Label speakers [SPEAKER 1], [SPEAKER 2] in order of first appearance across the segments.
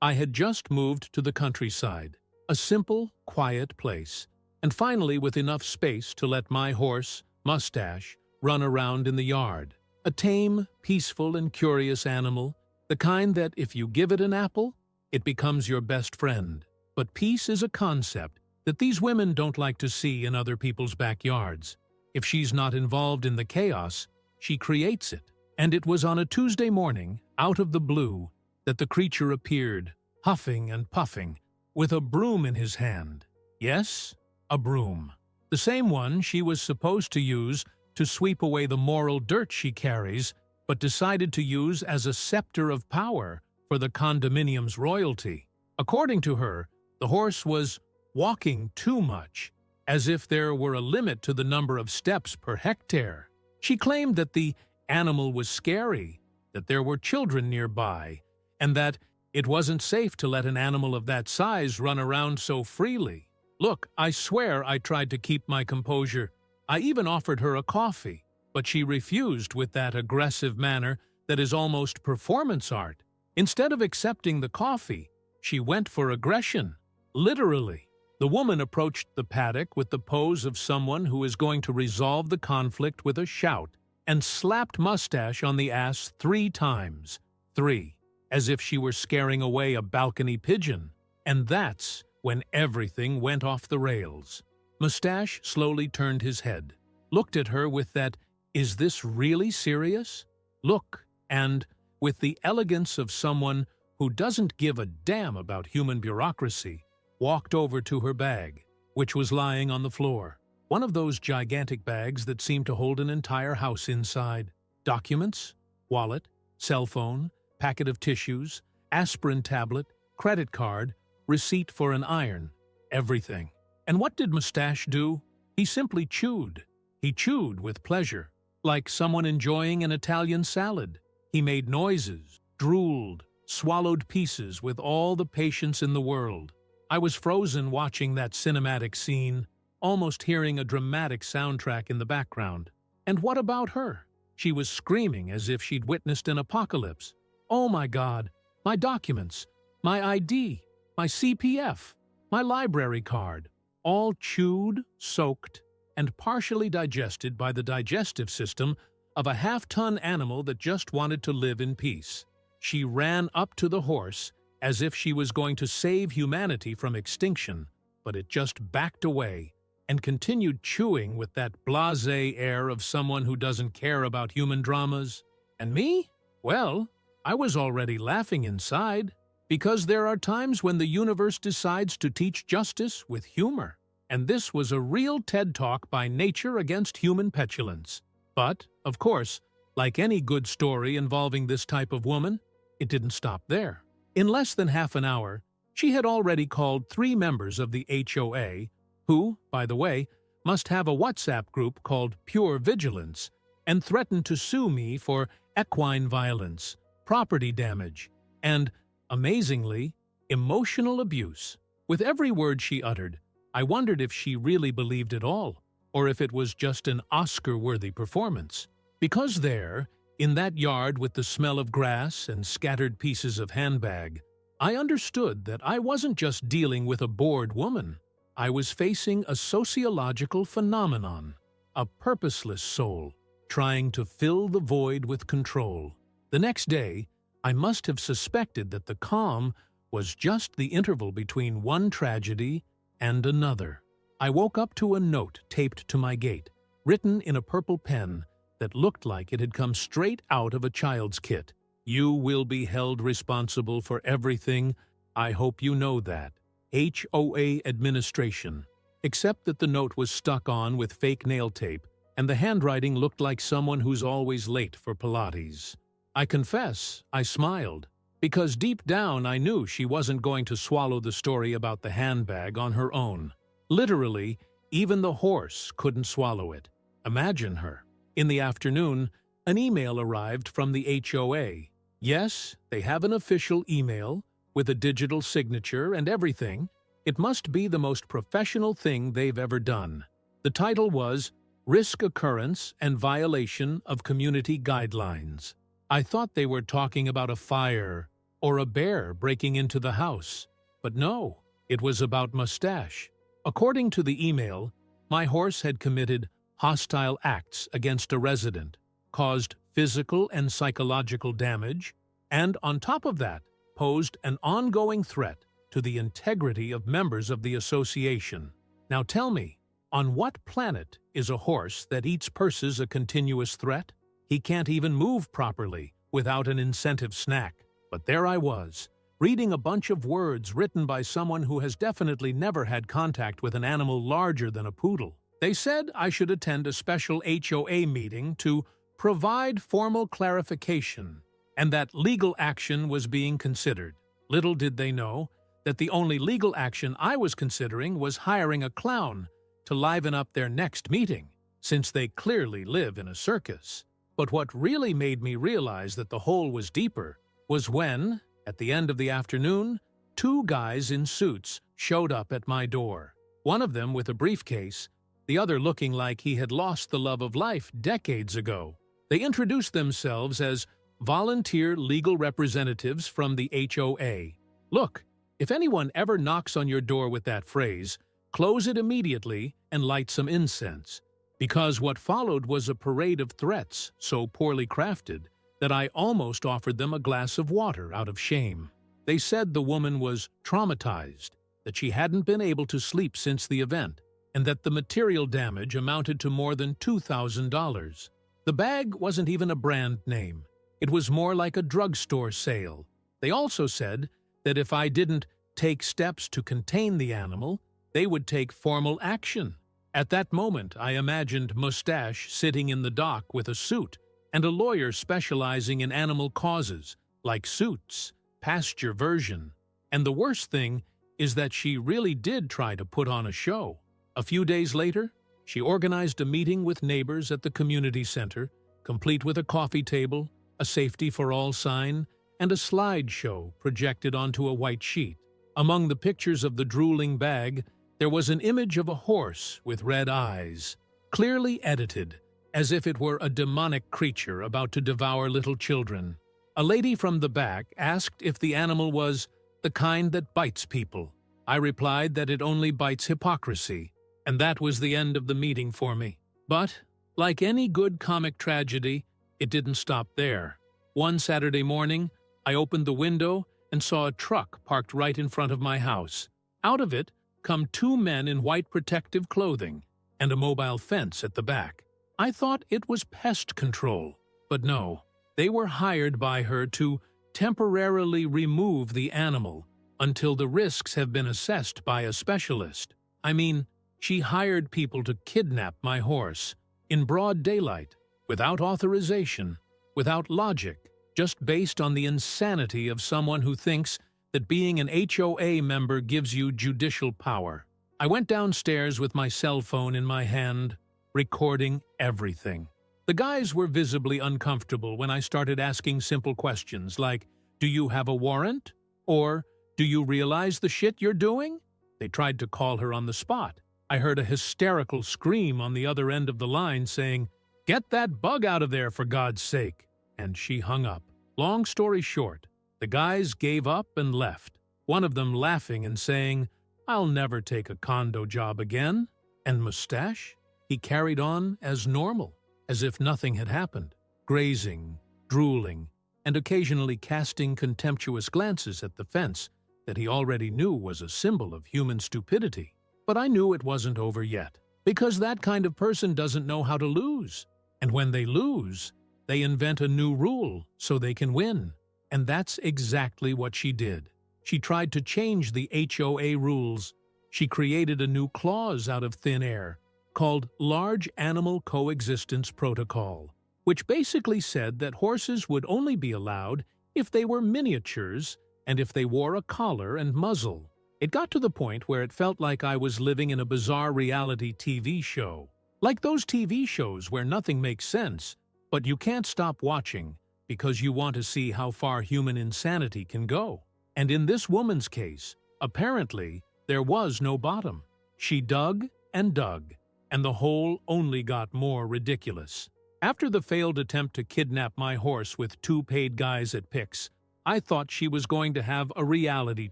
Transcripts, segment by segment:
[SPEAKER 1] I had just moved to the countryside, a simple, quiet place, and finally with enough space to let my horse, Mustache, run around in the yard. A tame, peaceful, and curious animal, the kind that if you give it an apple, it becomes your best friend. But peace is a concept that these women don't like to see in other people's backyards. If she's not involved in the chaos, she creates it. And it was on a Tuesday morning, out of the blue, that the creature appeared, huffing and puffing, with a broom in his hand. Yes, a broom. The same one she was supposed to use to sweep away the moral dirt she carries, but decided to use as a scepter of power for the condominium's royalty. According to her, the horse was walking too much, as if there were a limit to the number of steps per hectare. She claimed that the animal was scary, that there were children nearby, and that it wasn't safe to let an animal of that size run around so freely. Look, I swear I tried to keep my composure. I even offered her a coffee, but she refused with that aggressive manner that is almost performance art. Instead of accepting the coffee, she went for aggression. Literally. The woman approached the paddock with the pose of someone who is going to resolve the conflict with a shout, and slapped Mustache on the ass 3 times. 3. As if she were scaring away a balcony pigeon. And that's when everything went off the rails. Mustache slowly turned his head, looked at her with that, "Is this really serious?" look, and, with the elegance of someone who doesn't give a damn about human bureaucracy, walked over to her bag, which was lying on the floor. One of those gigantic bags that seemed to hold an entire house inside. Documents, wallet, cell phone, packet of tissues, aspirin tablet, credit card, receipt for an iron, everything. And what did Mustache do? He simply chewed. He chewed with pleasure, like someone enjoying an Italian salad. He made noises, drooled, swallowed pieces with all the patience in the world. I was frozen watching that cinematic scene, almost hearing a dramatic soundtrack in the background. And what about her? She was screaming as if she'd witnessed an apocalypse. Oh my God, my documents, my ID, my CPF, my library card, all chewed, soaked, and partially digested by the digestive system of a half-ton animal that just wanted to live in peace. She ran up to the horse as if she was going to save humanity from extinction, but it just backed away and continued chewing with that blasé air of someone who doesn't care about human dramas. And me? Well, I was already laughing inside, because there are times when the universe decides to teach justice with humor. And this was a real TED Talk by nature against human petulance. But, of course, like any good story involving this type of woman, it didn't stop there. In less than half an hour, she had already called 3 members of the HOA, who, by the way, must have a WhatsApp group called Pure Vigilance, and threatened to sue me for equine violence, property damage, and, amazingly, emotional abuse. With every word she uttered, I wondered if she really believed it all, or if it was just an Oscar-worthy performance. Because there, in that yard with the smell of grass and scattered pieces of handbag, I understood that I wasn't just dealing with a bored woman. I was facing a sociological phenomenon, a purposeless soul, trying to fill the void with control. The next day, I must have suspected that the calm was just the interval between one tragedy and another. I woke up to a note taped to my gate, written in a purple pen that looked like it had come straight out of a child's kit. "You will be held responsible for everything. I hope you know that. HOA administration." Except that the note was stuck on with fake nail tape, and the handwriting looked like someone who's always late for Pilates. I confess, I smiled, because deep down I knew she wasn't going to swallow the story about the handbag on her own. Literally, even the horse couldn't swallow it. Imagine her. In the afternoon, an email arrived from the HOA. Yes, they have an official email, with a digital signature and everything. It must be the most professional thing they've ever done. The title was Risk Occurrence and Violation of Community Guidelines. I thought they were talking about a fire or a bear breaking into the house. But no, it was about Mustache. According to the email, my horse had committed hostile acts against a resident, caused physical and psychological damage, and on top of that, posed an ongoing threat to the integrity of members of the association. Now tell me, on what planet is a horse that eats purses a continuous threat? He can't even move properly without an incentive snack. But there I was, reading a bunch of words written by someone who has definitely never had contact with an animal larger than a poodle. They said I should attend a special HOA meeting to provide formal clarification, and that legal action was being considered. Little did they know that the only legal action I was considering was hiring a clown to liven up their next meeting, since they clearly live in a circus. But what really made me realize that the hole was deeper was when, at the end of the afternoon, two guys in suits showed up at my door. One of them with a briefcase, the other looking like he had lost the love of life decades ago. They introduced themselves as volunteer legal representatives from the HOA. Look, if anyone ever knocks on your door with that phrase, close it immediately and light some incense, because what followed was a parade of threats so poorly crafted that I almost offered them a glass of water out of shame. They said the woman was traumatized, that she hadn't been able to sleep since the event, and that the material damage amounted to more than $2,000. The bag wasn't even a brand name. It was more like a drugstore sale. They also said that if I didn't take steps to contain the animal, they would take formal action. At that moment, I imagined Mustache sitting in the dock with a suit and a lawyer specializing in animal causes, like suits, pasture version. And the worst thing is that she really did try to put on a show. A few days later, she organized a meeting with neighbors at the community center, complete with a coffee table, a safety for all sign, and a slideshow projected onto a white sheet. Among the pictures of the drooling bag, there was an image of a horse with red eyes, clearly edited, as if it were a demonic creature about to devour little children. A lady from the back asked if the animal was the kind that bites people. I replied that it only bites hypocrisy, and that was the end of the meeting for me. But, like any good comic tragedy, it didn't stop there. One Saturday morning, I opened the window and saw a truck parked right in front of my house. Out of it come two men in white protective clothing and a mobile fence at the back. I thought it was pest control, but no, they were hired by her to temporarily remove the animal until the risks have been assessed by a specialist. I mean, she hired people to kidnap my horse in broad daylight, without authorization, without logic, just based on the insanity of someone who thinks that being an HOA member gives you judicial power. I went downstairs with my cell phone in my hand, recording everything. The guys were visibly uncomfortable when I started asking simple questions like, "Do you have a warrant?" Or, "Do you realize the shit you're doing?" They tried to call her on the spot. I heard a hysterical scream on the other end of the line saying, "Get that bug out of there for God's sake!" And she hung up. Long story short, the guys gave up and left, one of them laughing and saying, "I'll never take a condo job again." And Mustache? He carried on as normal, as if nothing had happened, grazing, drooling, and occasionally casting contemptuous glances at the fence that he already knew was a symbol of human stupidity. But I knew it wasn't over yet, because that kind of person doesn't know how to lose. And when they lose, they invent a new rule so they can win. And that's exactly what she did. She tried to change the HOA rules. She created a new clause out of thin air called Large Animal Coexistence Protocol, which basically said that horses would only be allowed if they were miniatures and if they wore a collar and muzzle. It got to the point where it felt like I was living in a bizarre reality TV show. Like those TV shows where nothing makes sense, but you can't stop watching because you want to see how far human insanity can go. And in this woman's case, apparently, there was no bottom. She dug and dug, and the hole only got more ridiculous. After the failed attempt to kidnap my horse with two paid guys at Pix, I thought she was going to have a reality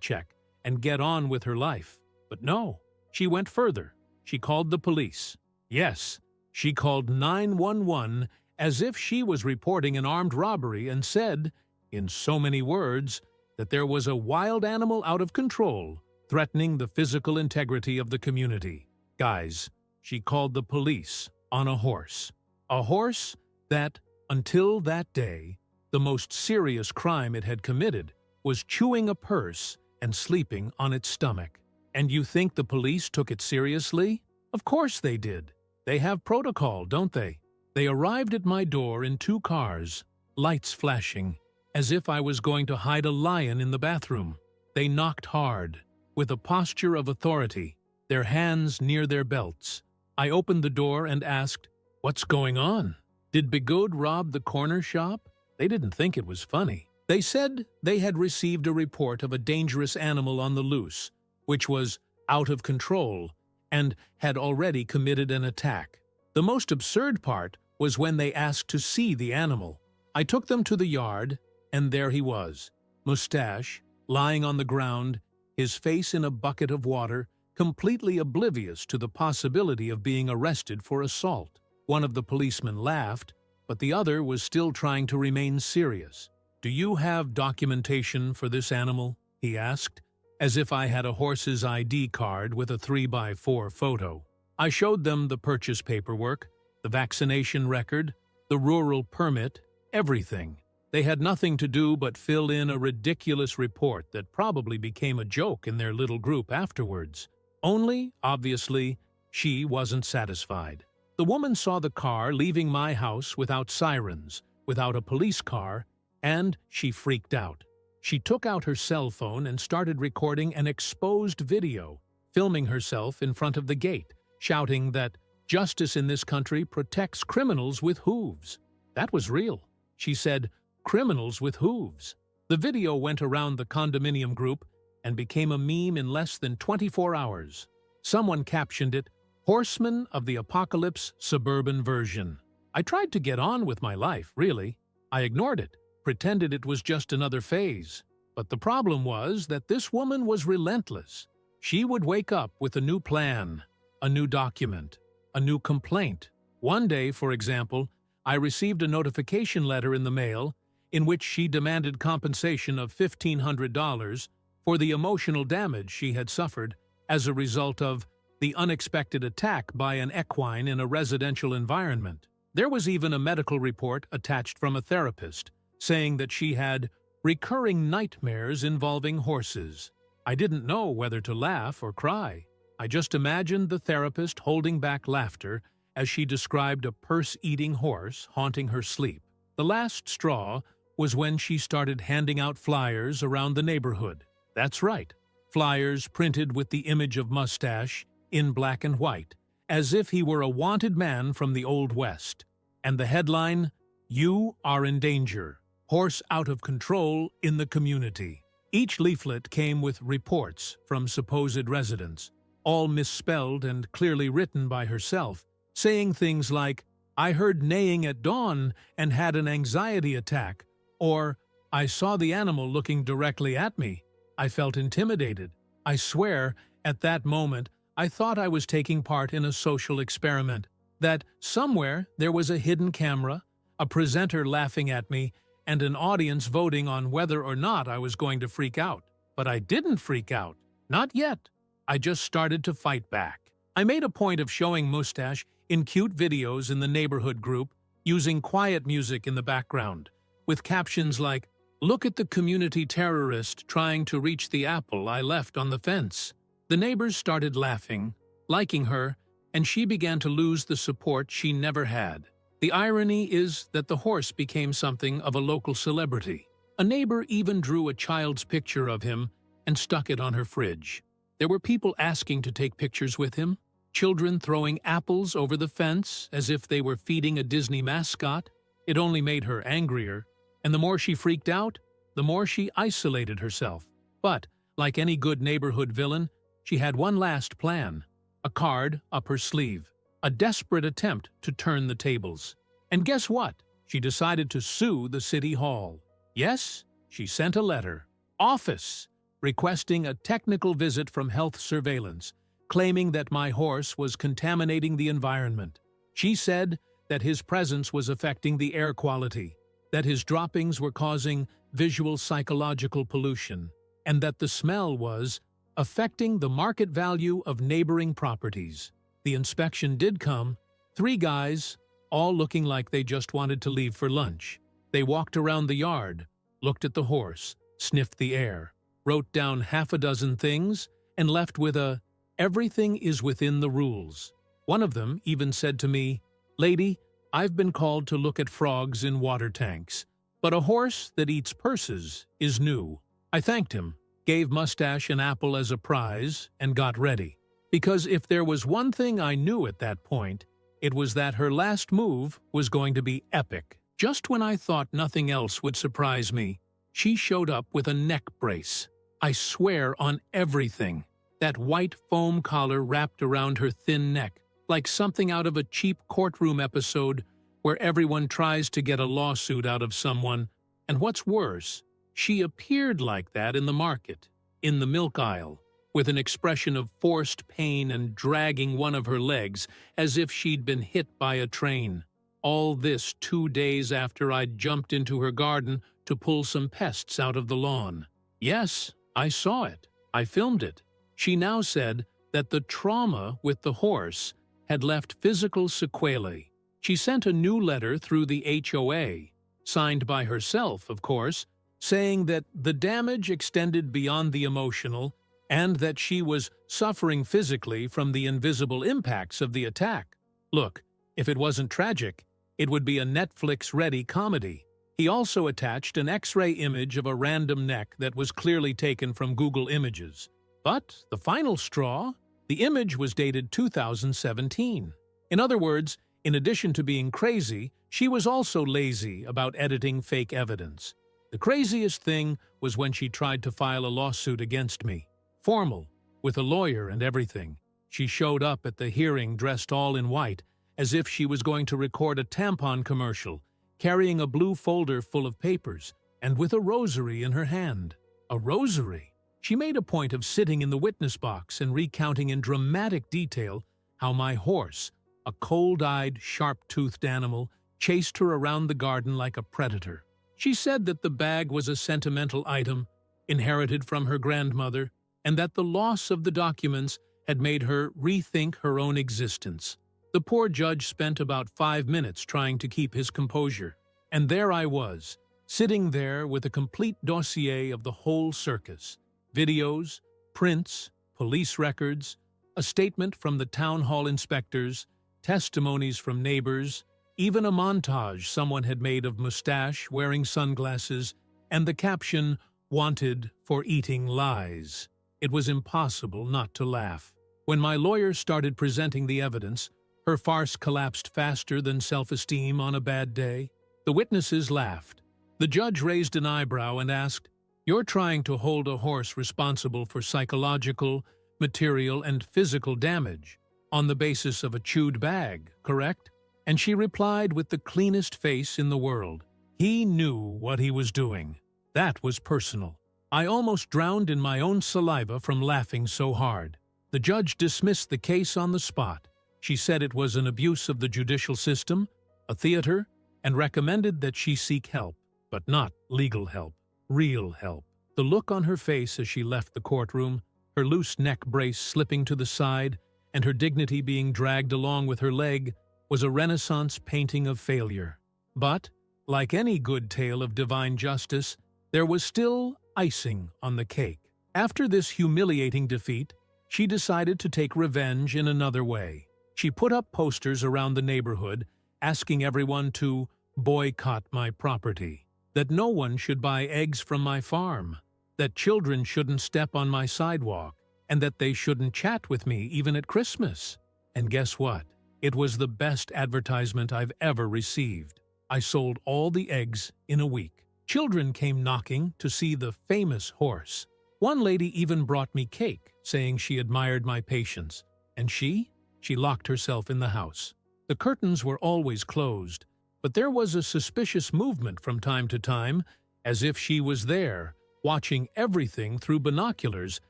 [SPEAKER 1] check and get on with her life. But no, she went further. She called the police. Yes, she called 911 as if she was reporting an armed robbery and said, in so many words, that there was a wild animal out of control, threatening the physical integrity of the community. Guys, she called the police on a horse. A horse that, until that day, the most serious crime it had committed was chewing a purse and sleeping on its stomach. And you think the police took it seriously? Of course they did. They have protocol, don't they? They arrived at my door in 2 cars, lights flashing, as if I was going to hide a lion in the bathroom. They knocked hard, with a posture of authority, their hands near their belts. I opened the door and asked, "What's going on? Did Bigoud rob the corner shop?" They didn't think it was funny. They said they had received a report of a dangerous animal on the loose, which was out of control and had already committed an attack. The most absurd part was when they asked to see the animal. I took them to the yard, and there he was, mustache, lying on the ground, his face in a bucket of water, completely oblivious to the possibility of being arrested for assault. One of the policemen laughed, but the other was still trying to remain serious. "Do you have documentation for this animal?" he asked, as if I had a horse's ID card with a 3x4 photo. I showed them the purchase paperwork, the vaccination record, the rural permit, everything. They had nothing to do but fill in a ridiculous report that probably became a joke in their little group afterwards. Only, obviously, she wasn't satisfied. The woman saw the car leaving my house without sirens, without a police car, and she freaked out. She took out her cell phone and started recording an exposed video, filming herself in front of the gate, shouting that justice in this country protects criminals with hooves. That was real. She said, "Criminals with hooves." The video went around the condominium group and became a meme in less than 24 hours. Someone captioned it, "Horsemen of the Apocalypse Suburban Version." I tried to get on with my life, really. I ignored it, pretended it was just another phase. But the problem was that this woman was relentless. She would wake up with a new plan, a new document, a new complaint. One day, for example, I received a notification letter in the mail in which she demanded compensation of $1,500 for the emotional damage she had suffered as a result of the unexpected attack by an equine in a residential environment. There was even a medical report attached from a therapist, saying that she had recurring nightmares involving horses. I didn't know whether to laugh or cry. I just imagined the therapist holding back laughter as she described a purse-eating horse haunting her sleep. The last straw was when she started handing out flyers around the neighborhood. That's right, flyers printed with the image of Mustache in black and white, as if he were a wanted man from the Old West. And the headline, "You are in danger. Horse out of control in the community." Each leaflet came with reports from supposed residents, all misspelled and clearly written by herself, saying things like, "I heard neighing at dawn and had an anxiety attack," or, "I saw the animal looking directly at me. I felt intimidated. I swear, at that moment, I thought I was taking part in a social experiment, that somewhere there was a hidden camera, a presenter laughing at me, and an audience voting on whether or not I was going to freak out. But I didn't freak out. Not yet. I just started to fight back. I made a point of showing Mustache in cute videos in the neighborhood group, using quiet music in the background, with captions like, "Look at the community terrorist trying to reach the apple I left on the fence." The neighbors started laughing, liking her, and she began to lose the support she never had. The irony is that the horse became something of a local celebrity. A neighbor even drew a child's picture of him and stuck it on her fridge. There were people asking to take pictures with him, children throwing apples over the fence as if they were feeding a Disney mascot. It only made her angrier, and the more she freaked out, the more she isolated herself. But, like any good neighborhood villain, she had one last plan, a card up her sleeve, a desperate attempt to turn the tables. And guess what? She decided to sue the city hall. Yes, she sent a letter, office, requesting a technical visit from health surveillance, claiming that my horse was contaminating the environment. She said that his presence was affecting the air quality, that his droppings were causing visual psychological pollution, and that the smell was affecting the market value of neighboring properties. The inspection did come. 3 guys, all looking like they just wanted to leave for lunch. They walked around the yard, looked at the horse, sniffed the air, wrote down half a dozen things, and left with a, "Everything is within the rules." One of them even said to me, "Lady, I've been called to look at frogs in water tanks, but a horse that eats purses is new." I thanked him, gave Mustache an apple as a prize, and got ready. Because if there was one thing I knew at that point, it was that her last move was going to be epic. Just when I thought nothing else would surprise me, she showed up with a neck brace. I swear on everything. That white foam collar wrapped around her thin neck, like something out of a cheap courtroom episode where everyone tries to get a lawsuit out of someone. And what's worse, she appeared like that in the market, in the milk aisle, with an expression of forced pain and dragging one of her legs as if she'd been hit by a train. All this 2 days after I'd jumped into her garden to pull some pests out of the lawn. Yes, I saw it. I filmed it. She now said that the trauma with the horse had left physical sequelae. She sent a new letter through the HOA, signed by herself, of course, saying that the damage extended beyond the emotional and that she was suffering physically from the invisible impacts of the attack. Look, if it wasn't tragic, it would be a Netflix-ready comedy. He also attached an X-ray image of a random neck that was clearly taken from Google Images. But the final straw, the image was dated 2017. In other words, in addition to being crazy, she was also lazy about editing fake evidence. The craziest thing was when she tried to file a lawsuit against me. Formal, with a lawyer and everything. She showed up at the hearing dressed all in white, as if she was going to record a tampon commercial, carrying a blue folder full of papers, and with a rosary in her hand. A rosary? She made a point of sitting in the witness box and recounting in dramatic detail how my horse, a cold-eyed, sharp-toothed animal, chased her around the garden like a predator. She said that the bag was a sentimental item, inherited from her grandmother, and that the loss of the documents had made her rethink her own existence. The poor judge spent about 5 minutes trying to keep his composure. And there I was, sitting there with a complete dossier of the whole circus. Videos, prints, police records, a statement from the town hall inspectors, testimonies from neighbors, even a montage someone had made of Mustache wearing sunglasses, and the caption, "Wanted for eating lies." It was impossible not to laugh. When my lawyer started presenting the evidence, her farce collapsed faster than self-esteem on a bad day. The witnesses laughed. The judge raised an eyebrow and asked, "You're trying to hold a horse responsible for psychological, material, and physical damage on the basis of a chewed bag, correct?" And she replied with the cleanest face in the world. He knew what he was doing. That was personal. I almost drowned in my own saliva from laughing so hard. The judge dismissed the case on the spot. She said it was an abuse of the judicial system, a theater, and recommended that she seek help, but not legal help, real help. The look on her face as she left the courtroom, her loose neck brace slipping to the side, and her dignity being dragged along with her leg, was a Renaissance painting of failure. But, like any good tale of divine justice, there was still icing on the cake. After this humiliating defeat, she decided to take revenge in another way. She put up posters around the neighborhood asking everyone to boycott my property, that no one should buy eggs from my farm, that children shouldn't step on my sidewalk, and that they shouldn't chat with me even at Christmas. And guess what? It was the best advertisement I've ever received. I sold all the eggs in a week. Children came knocking to see the famous horse. One lady even brought me cake, saying she admired my patience. And she locked herself in the house. The curtains were always closed, but there was a suspicious movement from time to time, as if she was there, watching everything through binoculars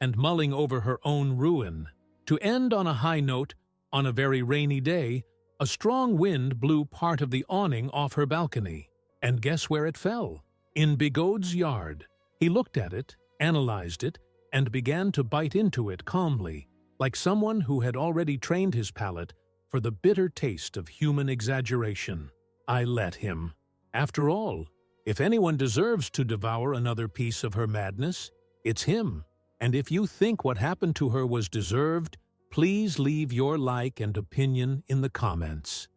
[SPEAKER 1] and mulling over her own ruin. To end on a high note, on a very rainy day, a strong wind blew part of the awning off her balcony. And guess where it fell? In Bigod's yard. He looked at it, analyzed it, and began to bite into it calmly, like someone who had already trained his palate for the bitter taste of human exaggeration. I let him. After all, if anyone deserves to devour another piece of her madness, it's him. And if you think what happened to her was deserved, please leave your like and opinion in the comments.